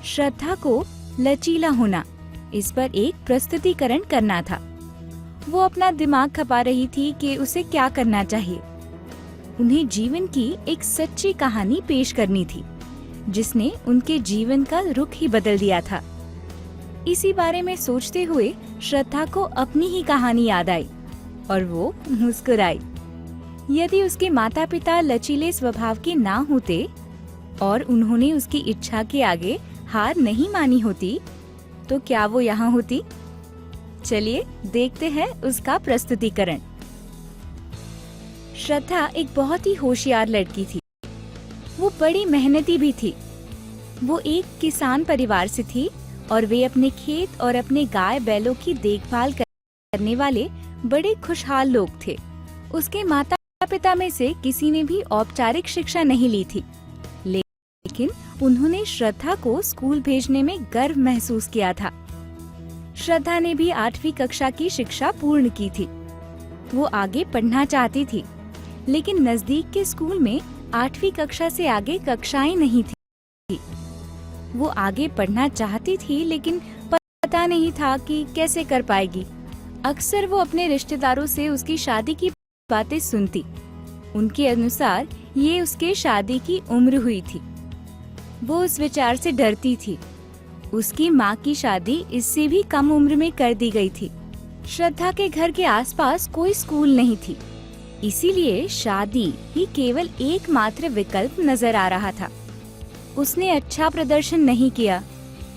श्रद्धा को लचीला होना, इस पर एक प्रस्तुतिकरण करना था। वो अपना दिमाग खपा रही थी कि उसे क्या करना चाहिए। उन्हें जीवन की एक सच्ची कहानी पेश करनी थी, जिसने उनके जीवन का रुख ही बदल दिया था। इसी बारे में सोचते हुए श्रद्धा को अपनी ही कहानी याद आई और वो मुस्कुराई। यदि उसके माता पिता लचीले स्वभाव के ना होते और उन्होंने उसकी इच्छा के आगे हार नहीं मानी होती, तो क्या वो यहाँ होती? चलिए देखते हैं उसका प्रस्तुतिकरण। श्रद्धा एक बहुत ही होशियार लड़की थी। वो बड़ी मेहनती भी थी। वो एक किसान परिवार से थी और वे अपने खेत और अपने गाय बैलों की देखभाल करने वाले बड़े खुशहाल लोग थे। उसके माता पिता में से किसी ने भी औपचारिक शिक्षा नहीं ली थी, लेकिन उन्होंने श्रद्धा को स्कूल भेजने में गर्व महसूस किया था। श्रद्धा ने भी 8वीं कक्षा की शिक्षा पूर्ण की थी। वो आगे पढ़ना चाहती थी, लेकिन नजदीक के स्कूल में 8वीं कक्षा से आगे कक्षाएं नहीं थी। वो आगे पढ़ना चाहती थी, लेकिन पता नहीं था कि कैसे कर पाएगी। अक्सर वो अपने रिश्तेदारों से उसकी शादी की बातें सुनती। उनके अनुसार ये उसके शादी की उम्र हुई थी। वो उस विचार से डरती थी। उसकी माँ की शादी इससे भी कम उम्र में कर दी गई थी। श्रद्धा के घर के आसपास कोई स्कूल नहीं थी, इसीलिए शादी ही केवल एकमात्र विकल्प नजर आ रहा था। उसने अच्छा प्रदर्शन नहीं किया,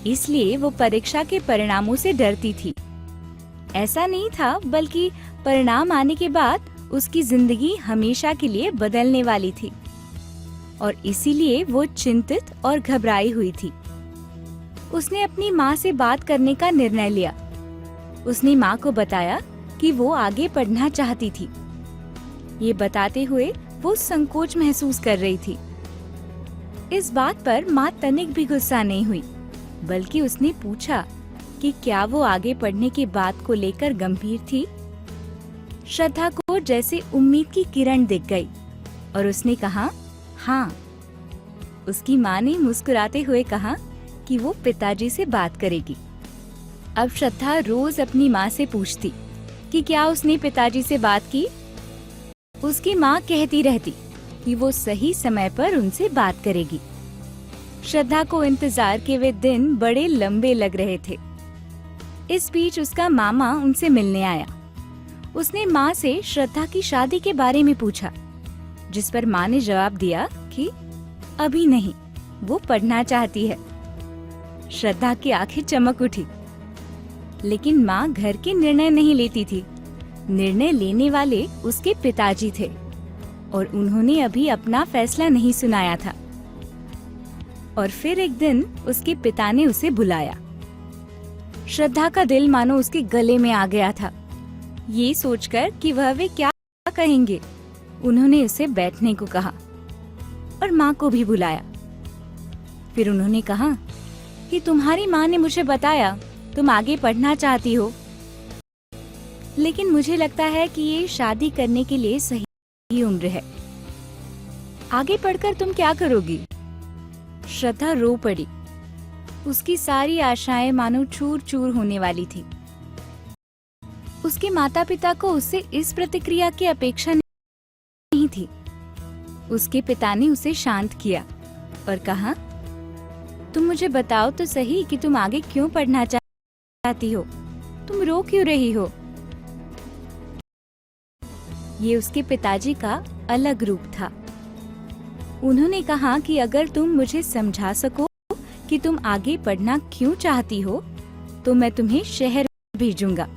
इसलिए वो परीक्षा के परिणामों से डरती थी। ऐसा नहीं था, बल्कि परिणाम आने के बाद उसकी जिंदगी हमेशा के लिए बदलने वाली थी और इसीलिए वो चिंतित और घबराई हुई थी। उसने अपनी माँ से बात करने का निर्णय लिया। उसने माँ को बताया कि वो आगे पढ़ना चाहती थी। ये बताते हुए वो संकोच महसूस कर रही थी। इस बात पर माँ तनिक भी गुस्सा नहीं हुई, बल्कि उसने पूछा कि क्या वो आगे पढ़ने की बात को लेकर गंभीर थी। श्रद्धा को जैसे उम्मीद की किरण दिख गई और उसने कहा, हाँ। उसकी माँ ने मुस्कुराते हुए कहा कि वो पिताजी से बात करेगी। अब श्रद्धा रोज अपनी माँ से पूछती कि क्या उसने पिताजी से बात की। उसकी माँ कहती रहती कि वो सही समय पर उनसे बात करेगी। श्रद्धा को इंतजार के वे दिन बड़े लंबे लग रहे थे। इस बीच उसका मामा उनसे मिलने आया। उसने माँ से श्रद्धा की शादी के बारे में पूछा, जिस पर माँ ने जवाब दिया कि अभी नहीं, वो पढ़ना चाहती है। श्रद्धा की आंखें चमक उठी, लेकिन माँ घर के निर्णय नहीं लेती थी। निर्णय लेने वाले उसके पिताजी थे और उन्होंने अभी अपना फैसला नहीं सुनाया था। और फिर एक दिन उसके पिता ने उसे बुलाया। श्रद्धा का दिल मानो उसके गले में आ गया था, ये सोचकर कि वे क्या कहेंगे। उन्होंने उसे बैठने को कहा और माँ को भी बुलाया। फिर उन्होंने कहा कि तुम्हारी माँ ने मुझे बताया तुम आगे पढ़ना चाहती हो, लेकिन मुझे लगता है कि ये शादी करने के लिए सही उम्र है। आगे पढ़कर तुम क्या करोगी? श्रद्धा रो पड़ी। उसकी सारी आशाएं मानो चूर चूर होने वाली थी। उसके माता पिता को उससे इस प्रतिक्रिया की अपेक्षा नहीं थी। उसके पिता ने उसे शांत किया और कहा, तुम मुझे बताओ तो सही कि तुम आगे क्यों पढ़ना चाहती हो? तुम रो क्यों रही हो? ये उसके पिताजी का अलग रूप था। उन्होंने कहा कि अगर तुम मुझे समझा सको कि तुम आगे पढ़ना क्यों चाहती हो, तो मैं तुम्हें शहर भेजूंगा।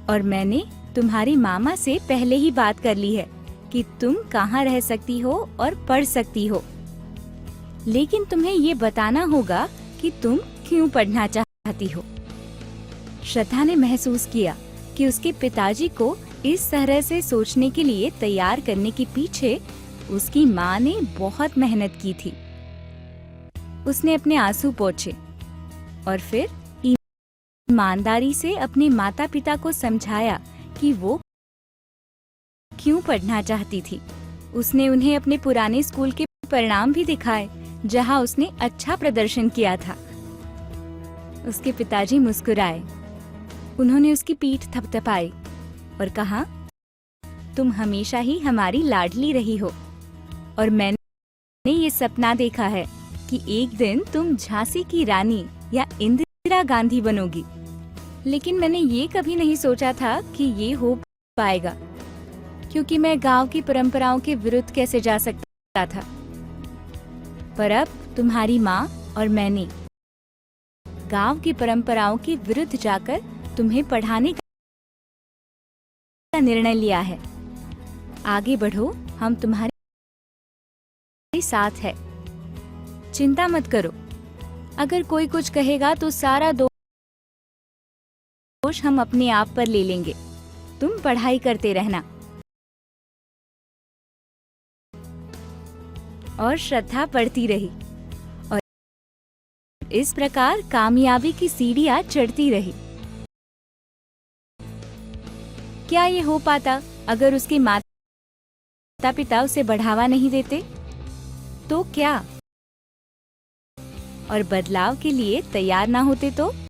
और मैंने तुम्हारी मामा से पहले ही बात कर ली है कि तुम कहाँ रह सकती हो और पढ़ सकती हो, लेकिन तुम्हें ये बताना होगा कि तुम क्यों पढ़ना चाहती हो। श्रद्धा ने महसूस किया कि उसके पिताजी को इस तरह से सोचने के लिए तैयार करने के पीछे उसकी माँ ने बहुत मेहनत की थी। उसने अपने आंसू पोंछे और फिर ईमानदारी से अपने माता पिता को समझाया कि वो क्यों पढ़ना चाहती थी। उसने उन्हें अपने पुराने स्कूल के परिणाम भी दिखाए, जहां उसने अच्छा प्रदर्शन किया था। उसके पिताजी मुस्कुराए। उन्होंने उसकी पीठ थपथपाई और कहा, तुम हमेशा ही हमारी लाडली रही हो और मैंने ये सपना देखा है कि एक दिन तुम झांसी की रानी या इंदिरा गांधी बनोगी। लेकिन मैंने ये कभी नहीं सोचा था कि ये हो पाएगा, क्योंकि मैं गांव की परंपराओं के विरुद्ध कैसे जा सकता था। पर अब तुम्हारी माँ और मैंने गांव की परंपराओं के विरुद्ध जाकर तुम्हें पढ़ाने का निर्णय लिया है। आगे बढ़ो, हम तुम्हारे साथ है। चिंता मत करो। अगर कोई कुछ कहेगा तो सारा दोष हम अपने आप पर ले लेंगे। तुम पढ़ाई करते रहना। और श्रद्धा बढ़ती रही और इस प्रकार कामयाबी की सीढ़ियां चढ़ती रही। क्या ये हो पाता अगर उसके माता पिता उसे बढ़ावा नहीं देते? तो क्या और बदलाव के लिए तैयार ना होते तो?